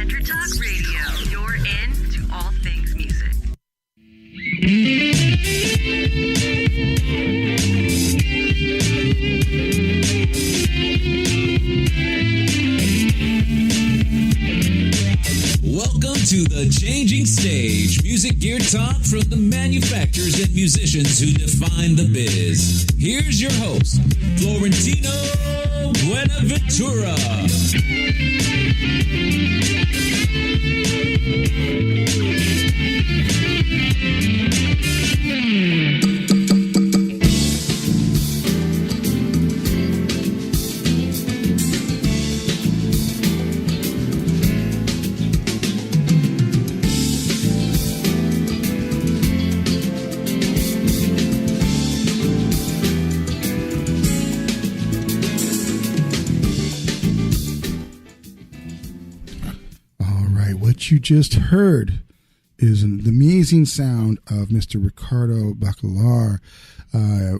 Record Talk Radio. You're in to all things music. Welcome to the Changing Stage, music gear talk from the manufacturers and musicians who define the biz. Here's your host, Florentino Buenaventura. You just heard is the amazing sound of Mr. Ricardo Bacelar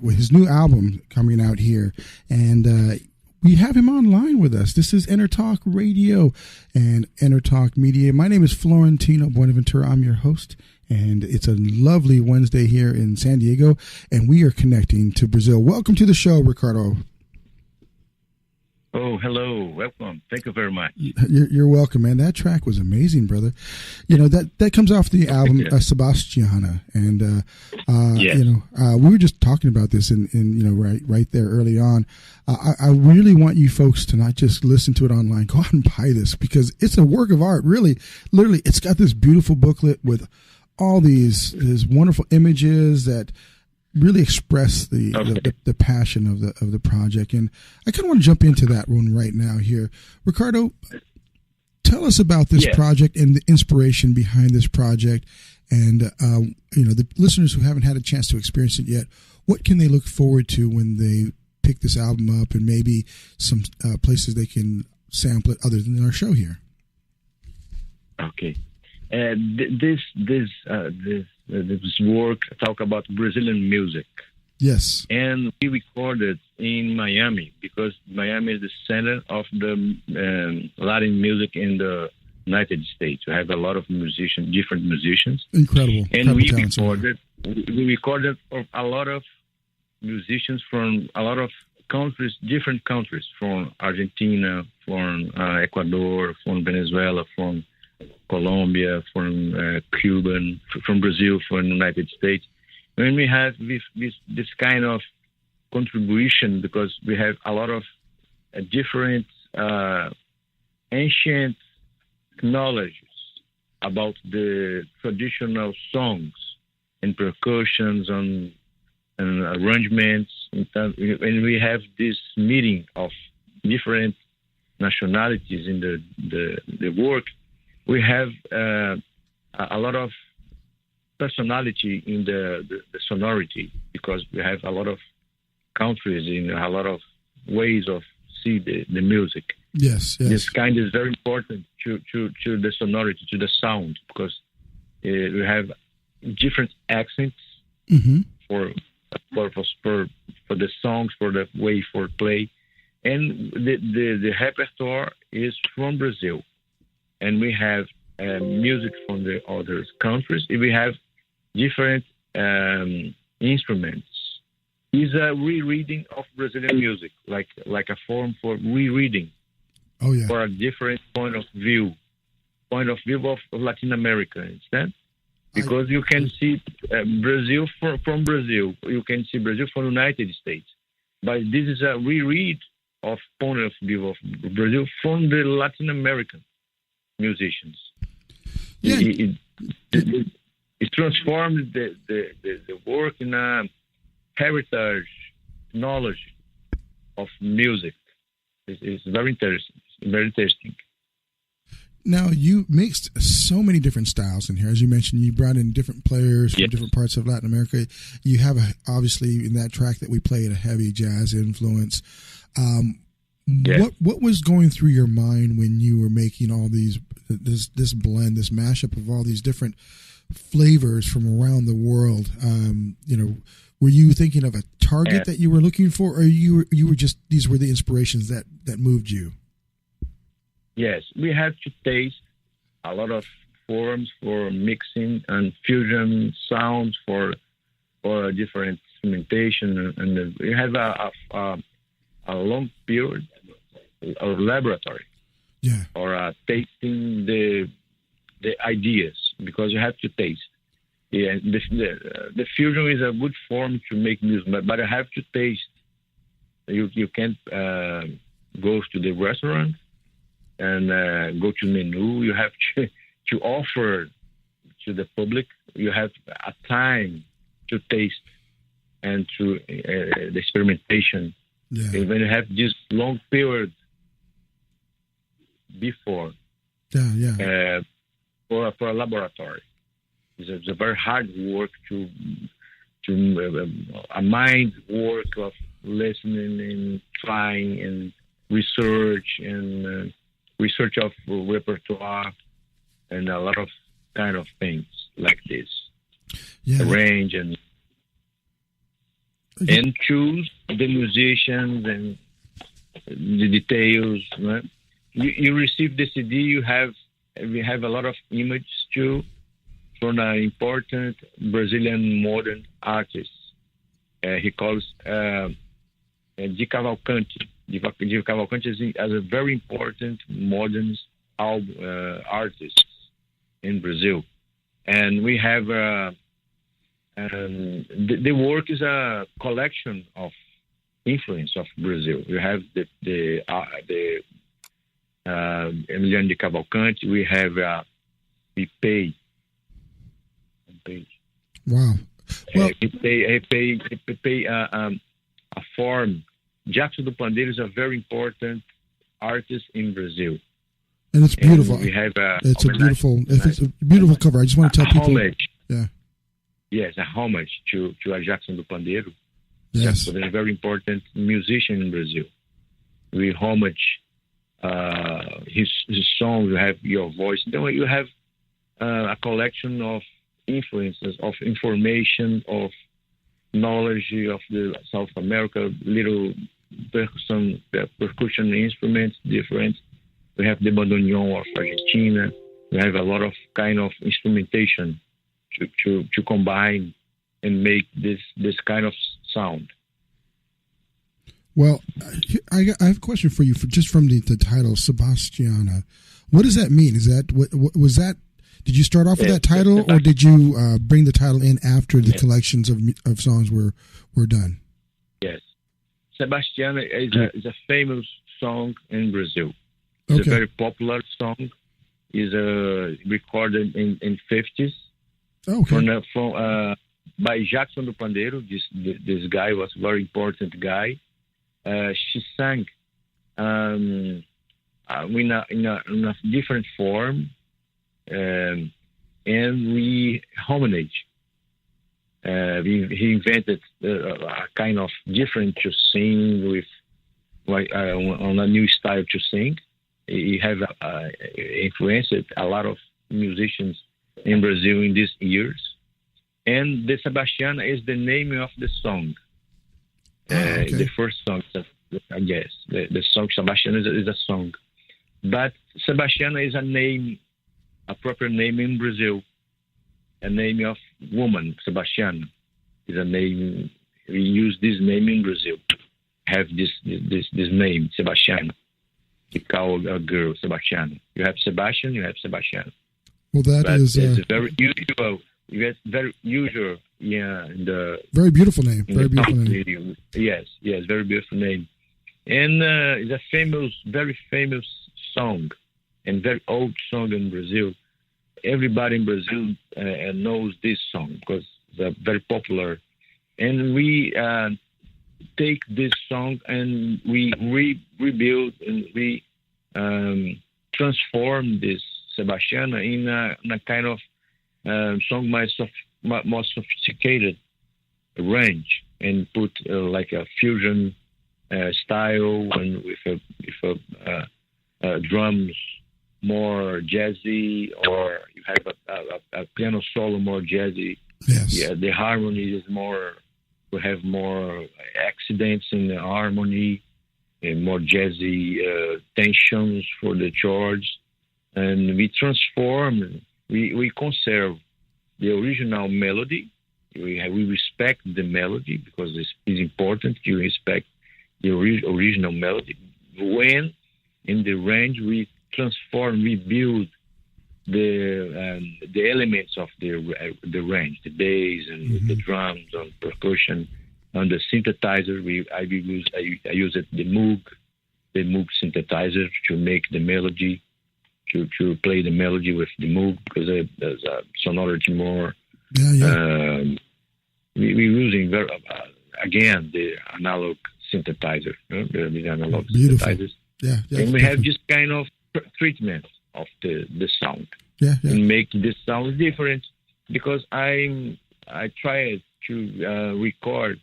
with his new album coming out here, and we have him online with us. This is EnterTalk Radio and EnterTalk Media. My name is Florentino Buenaventura. I'm your host, and it's a lovely Wednesday here in San Diego, and we are connecting to Brazil. Welcome to the show, Ricardo. Oh, hello. Welcome. Thank you very much. You're welcome, man. That track was amazing, brother. You know, that comes off the album Sebastiana. And, we were just talking about this right there early on. I really want you folks to not just listen to it online. Go out and buy this because it's a work of art. Really, literally, it's got this beautiful booklet with all these wonderful images that really express the passion of the project, and I kind of want to jump into that one right now here. Ricardo, tell us about this project and the inspiration behind this project, and the listeners who haven't had a chance to experience it yet, what can they look forward to when they pick this album up, and maybe some places they can sample it other than our show here? Okay. This work talk about Brazilian music. Yes. And we recorded in Miami because Miami is the center of the Latin music in the United States. We have a lot of different musicians. Incredible. And we recorded a lot of musicians from a lot of countries, different countries, from Argentina, from Ecuador, from Venezuela, from Colombia, from Cuba, from Brazil, from the United States. When we have this kind of contribution, because we have a lot of different ancient knowledge about the traditional songs and percussions and arrangements, and we have this meeting of different nationalities in the work. We have a lot of personality in the sonority because we have a lot of countries in a lot of ways of see the music. Yes. This kind is very important to the sonority, to the sound, because we have different accents for the songs, for the way for play, and the repertoire is from Brazil. And we have music from the other countries. We have different instruments. It's a rereading of Brazilian music, like a form for rereading. Oh yeah. For a different point of view of Latin America, understand? Because you can see Brazil from Brazil. You can see Brazil from the United States. But this is a reread of point of view of Brazil from the Latin American musicians. Yeah. It transformed the work in a heritage knowledge of music. It's very interesting. Very interesting. Now, you mixed so many different styles in here. As you mentioned, you brought in different players from different parts of Latin America. You have, obviously, in that track that we played, a heavy jazz influence. What was going through your mind when you were making all this blend, this mashup of all these different flavors from around the world? Were you thinking of a target that you were looking for, or you were just, these were the inspirations that moved you? Yes, we have to taste a lot of forms for mixing and fusion sounds for different instrumentation, and we have a long period of laboratory, or tasting the ideas, because you have to taste. Yeah, the fusion is a good form to make music, but you have to taste. You can't go to the restaurant and go to menu. You have to offer to the public. You have a time to taste and to the experimentation. Yeah. And when you have this long period before, for a laboratory, it's a very hard work to a mind work of listening and trying and research and research of repertoire and a lot of kind of things like this. Arrange and choose the musicians and the details. Right? You receive the CD. We have a lot of images too from an important Brazilian modern artist. He calls Di Cavalcanti. Di Cavalcanti is a very important modern artist in Brazil, and we have the work is a collection of influence of Brazil. You have the Emiliano Di Cavalcanti. We have Pipe. Wow. Well, Pipe a form. Jackson do Pandeiro is a very important artist in Brazil. And it's beautiful. And we have it's a beautiful cover. I just want to tell people. Homage. Yeah. Yes, a homage to Jackson do Pandeiro. Yes. So a very important musician in Brazil. We homage his songs. You have Your Voice. Then you have a collection of influences, of information, knowledge of the South America, little percussion instruments, different. We have the bandoneon of Argentina. We have a lot of kind of instrumentation to combine and make this kind of sound. Well, I have a question for you, just from the title Sebastiana. What does that mean? Is that what was that? Did you start off with that title, or did you bring the title in after the collections of songs were done? Yes, Sebastiana is a famous song in Brazil. It's a very popular song. Is recorded in 50s. By Jackson do Pandeiro. This guy was a very important guy. She sang in a different form, and we homage. He invented a kind of different to sing with, on a new style to sing. He have influenced a lot of musicians in Brazil in these years. And the Sebastiana is the name of the song. The first song, I guess. The song Sebastiana is a song. But Sebastiana is a name, a proper name in Brazil. A name of woman, Sebastiana. Is a name, we use this name in Brazil. Have this name, Sebastiana. We call a girl Sebastiana. You have Sebastian, you have Sebastiana. Well, it's very usual. It's very usual. Yeah, very beautiful name. Very beautiful name. Yes, very beautiful name. And it's a very famous song, and very old song in Brazil. Everybody in Brazil knows this song because it's very popular. And we take this song and we rebuild and we transform this Sebastiana in a kind of song more sophisticated range, and put like a fusion style, and with drums more jazzy, or you have a piano solo more jazzy. Yes. Yeah, the harmony is more. We have more accidents in the harmony, and more jazzy tensions for the chords. and we transform, we conserve the original melody. We respect the melody because it's important to respect the original melody. When in the range we transform, we build the elements of the range, the bass and the drums and percussion, and the synthesizer. I use the Moog synthesizer to make the melody, to play the melody with the Moog, because there's a sonority more. We're using again the analog synthesizer, the analog synthesizers. And we have this kind of treatment of the sound, and make the sound different, because I tried to record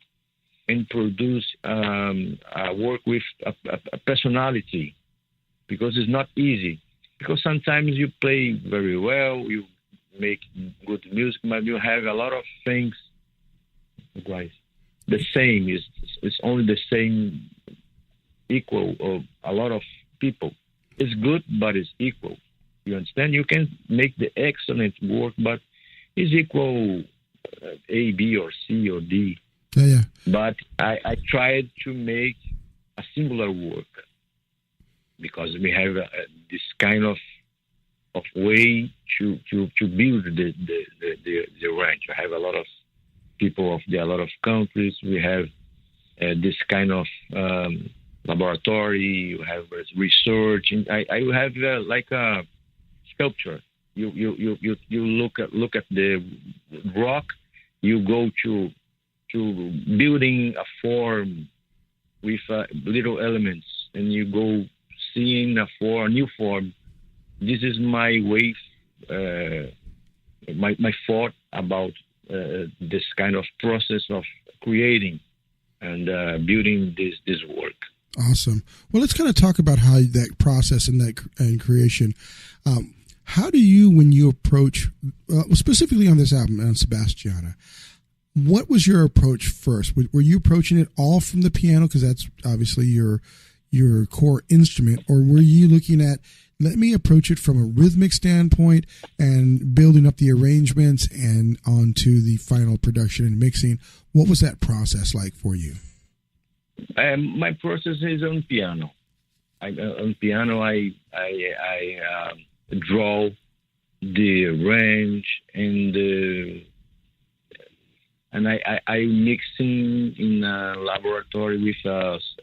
and produce work with a personality, because it's not easy. Because sometimes you play very well, you make good music, but you have a lot of things. Right, the same it's only the same, equal of a lot of people. It's good, but it's equal. You understand? You can make the excellent work, but it's equal A, B, or C, or D. But I tried to make a singular work, because we have this kind of way to build the range. I have a lot of people of a lot of countries. We have this kind of laboratory. You have research, and I have like a sculpture. You look at the rock. You go to building a form with little elements, and you go seeing a new form. This is my way, my thought about this kind of process of creating and building this work. Awesome. Well, let's kind of talk about how that process and creation. How do you, when you approach, specifically on this album, on Sebastiana, what was your approach first? Were you approaching it all from the piano, because that's obviously your core instrument, or were you looking at, let me approach it from a rhythmic standpoint and building up the arrangements and onto the final production and mixing? What was that process like for you? My process is on piano. On piano, I draw the range and I mixing in a laboratory with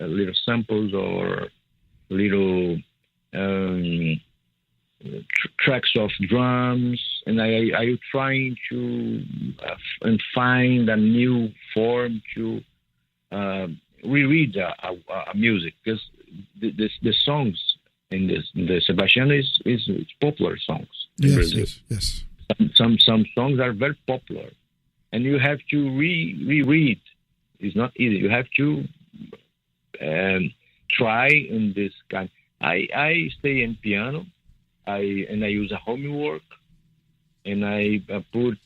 little samples or little tracks of drums, and I trying to and find a new form to reread a music, because the songs in the Sebastiana is popular songs in Brazil. Yes. Some songs are very popular, and you have to reread. It's not easy. You have to try in this kind. I stay in piano, and I use a homework, and I put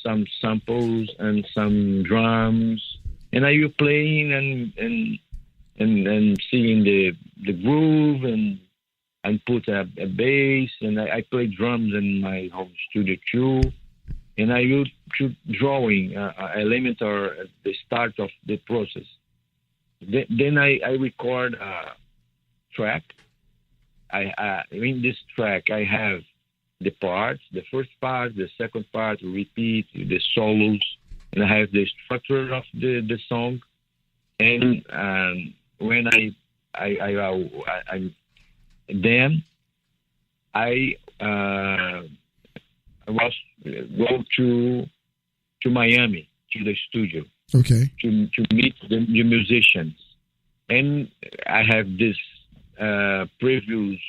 some samples and some drums, and I will playing and seeing the groove and put a bass, and I play drums in my home studio too, and I will to drawing element or the start of the process. Then I record a track. In this track I have the parts, the first part, the second part, repeat, the solos, and I have the structure of the song. And when I was go to Miami, to the studio, okay, to meet the musicians, and I have this previous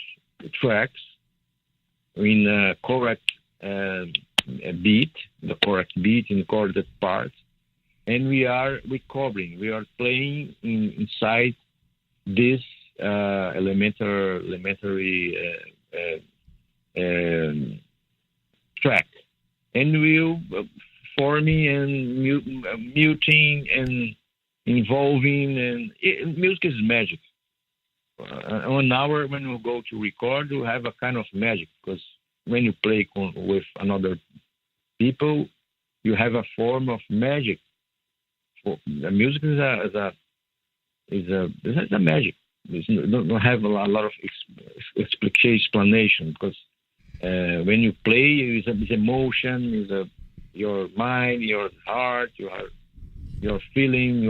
tracks in correct beat, the correct beat in chorded parts, and we are recovering. We are playing inside this elementary track, and we'll forming and muting and involving, and music is magic. 1 hour when you go to record, you have a kind of magic, because when you play with another people, you have a form of magic. The music is a magic. You don't have a lot of explanation, because when you play, it's emotion, your mind, your heart, your feeling,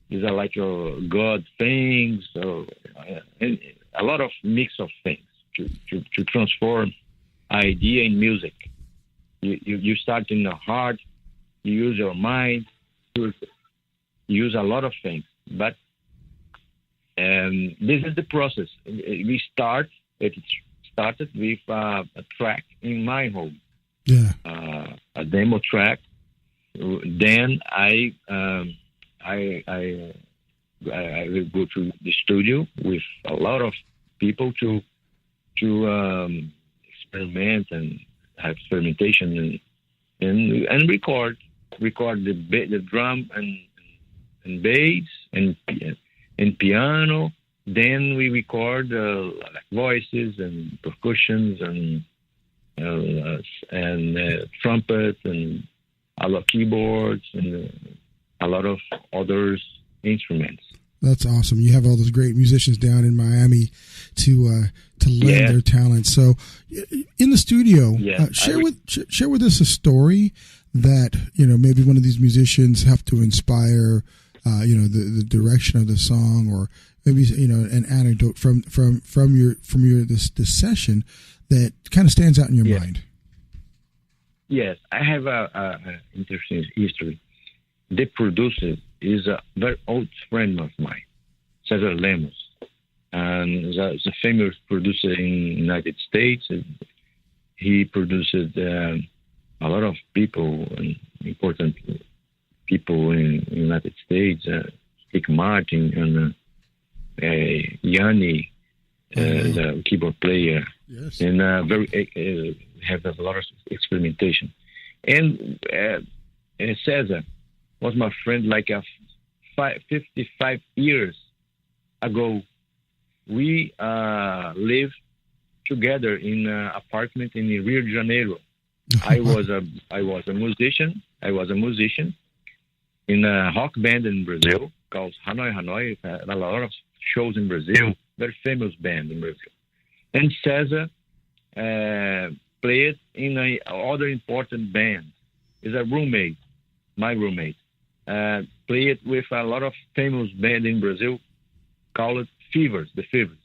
these are like your God things, and a lot of mix of things to transform idea in music. You start in the heart, you use your mind, you use a lot of things, but this is the process. It started with a track in my home, a demo track. Then I will go to the studio with a lot of people to experiment and have experimentation and record the drum and bass and piano. Then we record like voices and percussions and trumpet and a lot of keyboards and a lot of other instruments. That's awesome. You have all those great musicians down in Miami to lend their talent. So, in the studio, share with us a story that maybe one of these musicians helped to inspire the direction of the song, or maybe an anecdote from your this session that kind of stands out in your mind. Yes, I have a interesting history. The producer is a very old friend of mine, Cesar Lemos, and he's a famous producer in the United States. He produced a lot of people, and important people in the United States, Rick Martin and Yanni, the keyboard player, and have a lot of experimentation. And Cesar was my friend like 55 years ago. We lived together in an apartment in Rio de Janeiro. I was a musician. I was a musician in a rock band in Brazil called Hanoi. Had a lot of shows in Brazil. Very famous band in Brazil. And Cesar played in another important band. He's a roommate, my roommate. Played with a lot of famous band in Brazil called The Fevers.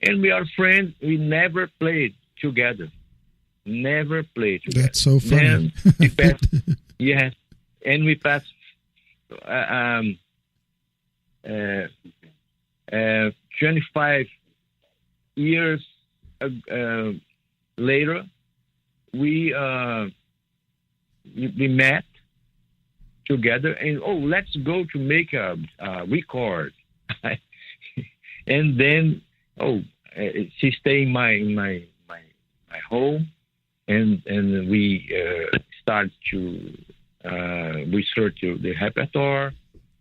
And we are friends. We never played together. Never played together. That's so funny. Then we passed, and we passed 25 years later, we met together and let's go to make a record. And then she stayed in my home, and we start to research the repertoire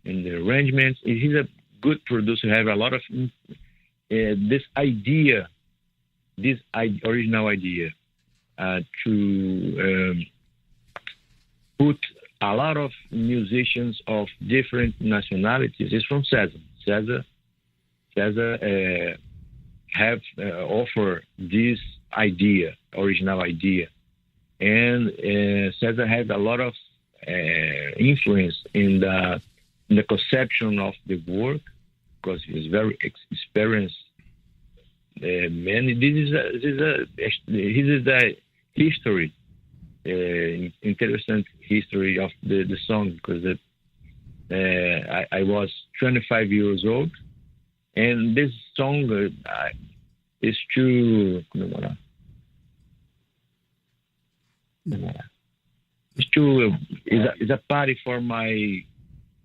and the arrangements. He's a good producer. Have a lot of this original idea to put a lot of musicians of different nationalities. It's from Cesar. Cesar have offer this original idea, and Cesar had a lot of influence in the conception of the work, because he's very experienced man. This is a history, interesting history of the song, because I was 25 years old, and this song is a party for my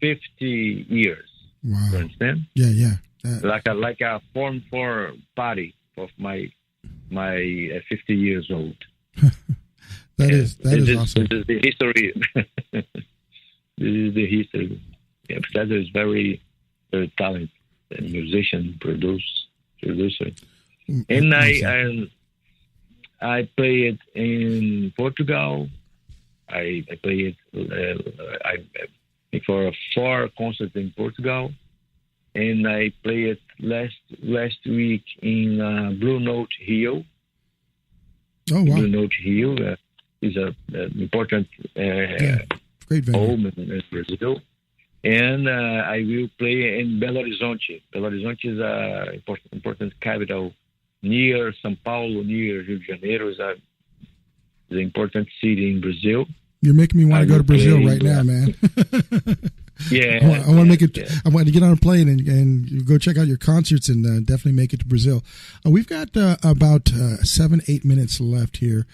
50 years. Wow. You understand? Yeah. Like a form for party of my 50 years old. That is awesome. This is the history. This is the history. Yeah, Cesar is very, very talented. musician, producer. And I play it in Portugal. I play it for 4 concerts in Portugal, and I play it last week in Blue Note Rio. Oh wow! Blue Note Rio is an important great venue home in Brazil. And I will play in Belo Horizonte. Belo Horizonte is an important capital near São Paulo, near Rio de Janeiro. Is an important city in Brazil. You're making me want to go to Brazil right now, man. Yeah, I want to make it. Yeah. I want to get on a plane and go check out your concerts and definitely make it to Brazil. We've got about 7-8 minutes left here.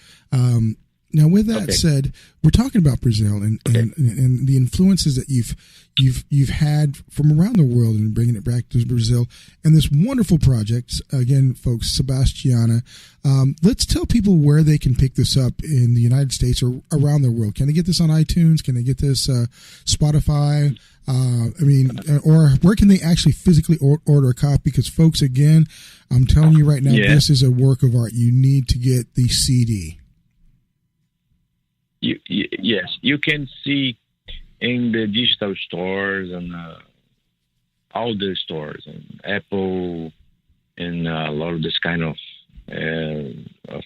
Now, with that said, we're talking about Brazil and the influences that you've had from around the world and bringing it back to Brazil, and this wonderful project. Again, folks, Sebastiana. Let's tell people where they can pick this up in the United States or around the world. Can they get this on iTunes? Can they get this Spotify? Or where can they actually physically order a copy? Because, folks, again, I'm telling you right now, this is a work of art. You need to get the CD. Yes, you can see in the digital stores and all the stores, and Apple and a lot of this kind of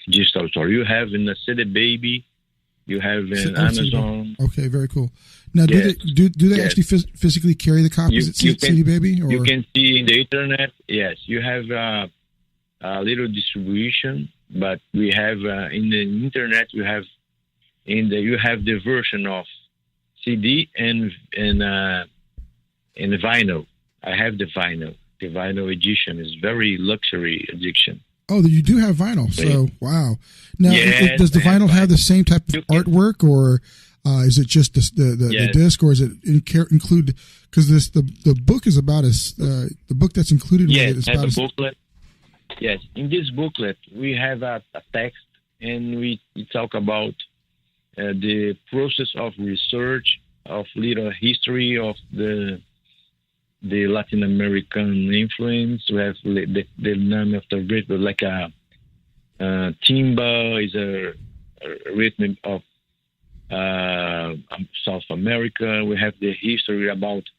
digital store. You have in the CD Baby, you have in Amazon. Okay, very cool. Now, do they actually physically carry the copies at CD Baby? Or? You can see in the internet. Yes, you have a little distribution, but we have in the internet. You have the version of CD and vinyl. I have the vinyl. The vinyl edition is very luxury edition. Oh, you do have vinyl. So wow. Now, does the vinyl have the same type of artwork, or is it just the disc, or is it include? Because the book is about the book that's included. Yes, with it is about a booklet. Yes, in this booklet we have a text, and we talk about the process of research, of little history of the Latin American influence. We have the name of the rhythm, like a timba is a rhythm of South America. We have the history about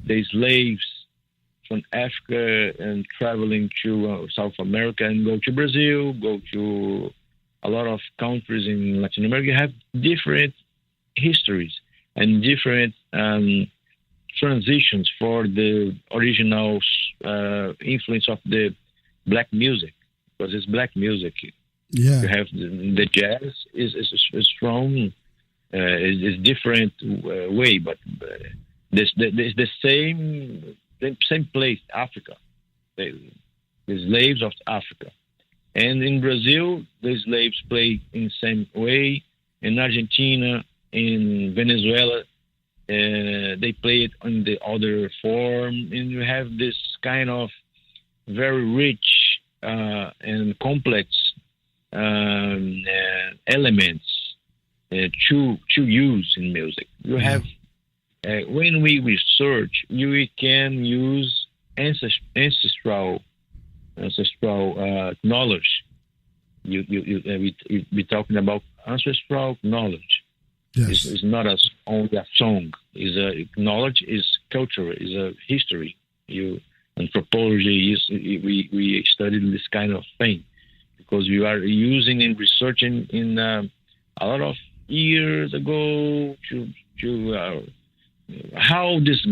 the slaves from Africa and traveling to South America and go to Brazil, go to a lot of countries in Latin America. Have different histories and different transitions for the original influence of the black music, because it's black music. Yeah, you have the jazz is strong, is different way, but it's the same place, Africa, the slaves of Africa. And in Brazil, the slaves play in the same way. In Argentina, in Venezuela, they play it in the other form. And you have this kind of very rich and complex elements to use in music. You have, when we research, we can use ancestral knowledge. We're talking about ancestral knowledge. Yes. It's not only a song. Knowledge is culture, is a history. Anthropology we studied this kind of thing, because we are using and researching in a lot of years ago to how this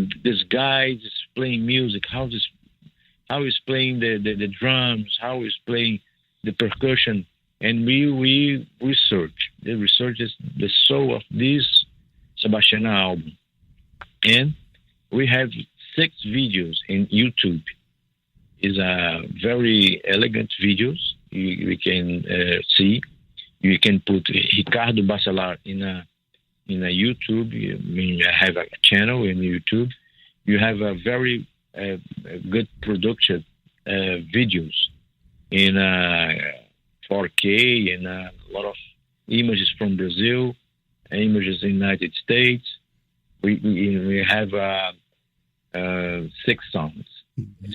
guy is playing music, how he's playing the drums, how he's playing the percussion, and we research. The research is the soul of this Sebastiana album, and we have 6 videos in YouTube. It's very elegant videos. We can see. You can put Ricardo Bacelar in a YouTube. You have a channel in YouTube. You have a very good production videos in 4K and a lot of images from Brazil, images in the United States. We have 6 songs.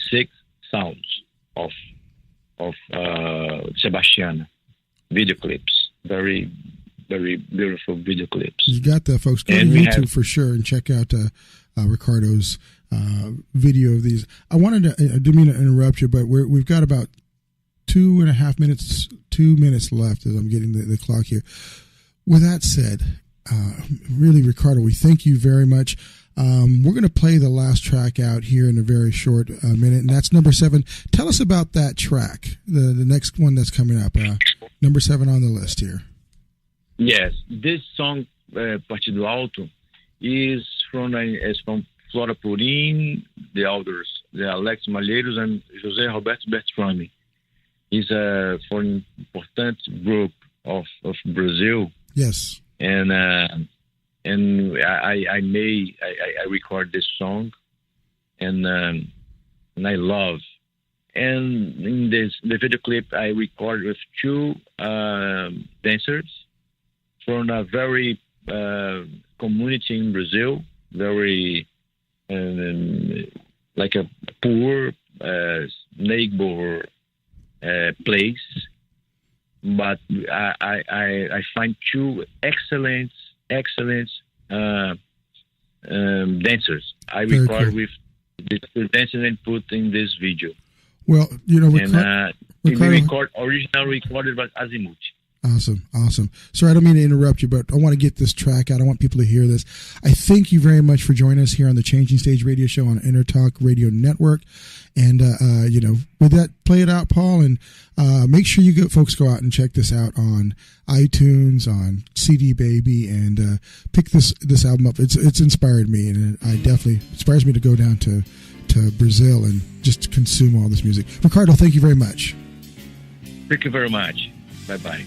6 sounds of Sebastiana video clips. Very, very beautiful video clips. You got that, folks. Go to YouTube for sure and check out Ricardo's video of these. I wanted to, I didn't mean to interrupt you, but we've got about 2.5 minutes, 2 minutes left as I'm getting the clock here. With that said, really, Ricardo, we thank you very much. We're going to play the last track out here in a very short minute, and that's number 7. Tell us about that track, the next one that's coming up, number 7 on the list here. Yes, this song, Partido Alto, is from Flora Purim, the authors, the Alex Malheiros and José Roberto Bertrami. He's a foreign important group of Brazil. Yes. And I record this song, and I love. And in the video clip, I record with 2 dancers from a very community in Brazil, very like a poor neighbor place. But I find 2 excellent dancers. I record with the dancers and put in this video. Well, Ricardo original recorded by Azimuth. Awesome. Sorry, I don't mean to interrupt you, but I want to get this track out. I want people to hear this. I thank you very much for joining us here on the Changing Stage Radio Show on Intertalk Radio Network. And, with that, play it out, Paul, and make sure folks go out and check this out on iTunes, on CD Baby, and pick this album up. It's inspired me, and it definitely inspires me to go down to Brazil and just consume all this music. Ricardo, thank you very much. Thank you very much. Bye-bye.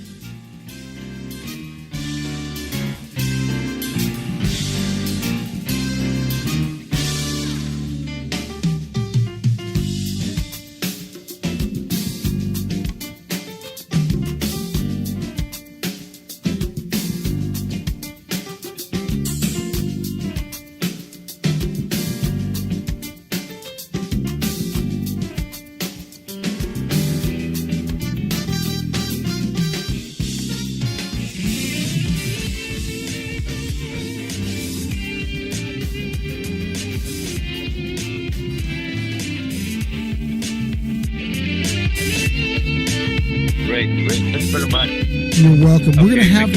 Great. Thanks very much. You're welcome. We're gonna have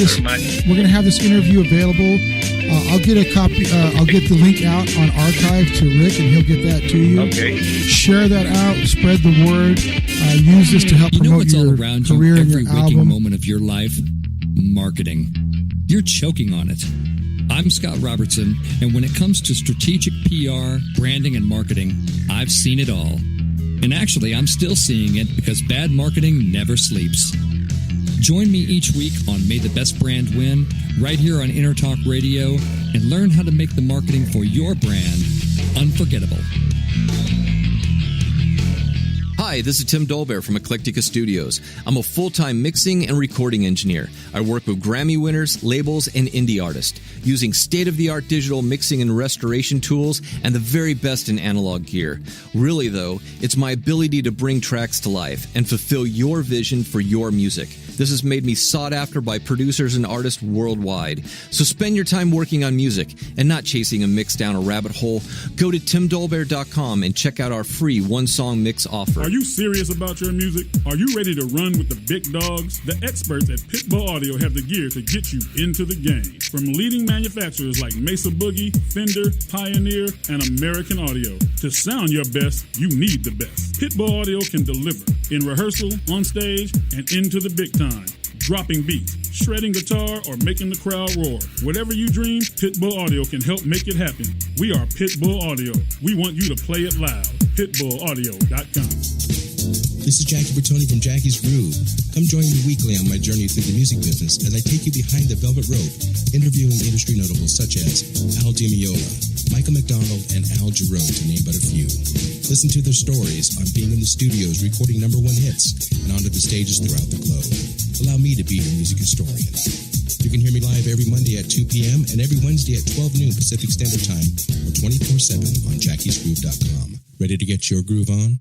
this interview available. I'll get a copy. I'll get the link out on archive to Rick, and he'll get that to you. Okay. Share that out. Spread the word. Use this to help promote your career and your album. Every waking moment of your life, marketing. You're choking on it. I'm Scott Robertson, and when it comes to strategic PR, branding, and marketing, I've seen it all. And actually, I'm still seeing it because bad marketing never sleeps. Join me each week on May the Best Brand Win, right here on Intertalk Radio, and learn how to make the marketing for your brand unforgettable. Hi, this is Tim Dolbear from Eclectica Studios. I'm a full-time mixing and recording engineer. I work with Grammy winners, labels, and indie artists, using state-of-the-art digital mixing and restoration tools and the very best in analog gear. Really, though, it's my ability to bring tracks to life and fulfill your vision for your music. This has made me sought after by producers and artists worldwide. So spend your time working on music and not chasing a mix down a rabbit hole. Go to timdolbear.com and check out our free one-song mix offer. Are you serious about your music? Are you ready to run with the big dogs? The experts at Pitbull Audio have the gear to get you into the game. From leading manufacturers like Mesa Boogie, Fender, Pioneer, and American Audio. To sound your best, you need the best. Pitbull Audio can deliver in rehearsal, on stage, and into the big time. Dropping beats, shredding guitar, or making the crowd roar. Whatever you dream, Pitbull Audio can help make it happen. We are Pitbull Audio. We want you to play it loud. PitbullAudio.com. This is Jackie Bertoni from Jackie's Groove. Come join me weekly on my journey through the music business as I take you behind the velvet rope, interviewing industry notables such as Al Di Meola, Michael McDonald, and Al Jarreau, to name but a few. Listen to their stories on being in the studios recording #1 hits and onto the stages throughout the globe. Allow me to be your music historian. You can hear me live every Monday at 2 p.m. and every Wednesday at 12 noon Pacific Standard Time or 24/7 on jackiesgroove.com. Ready to get your groove on?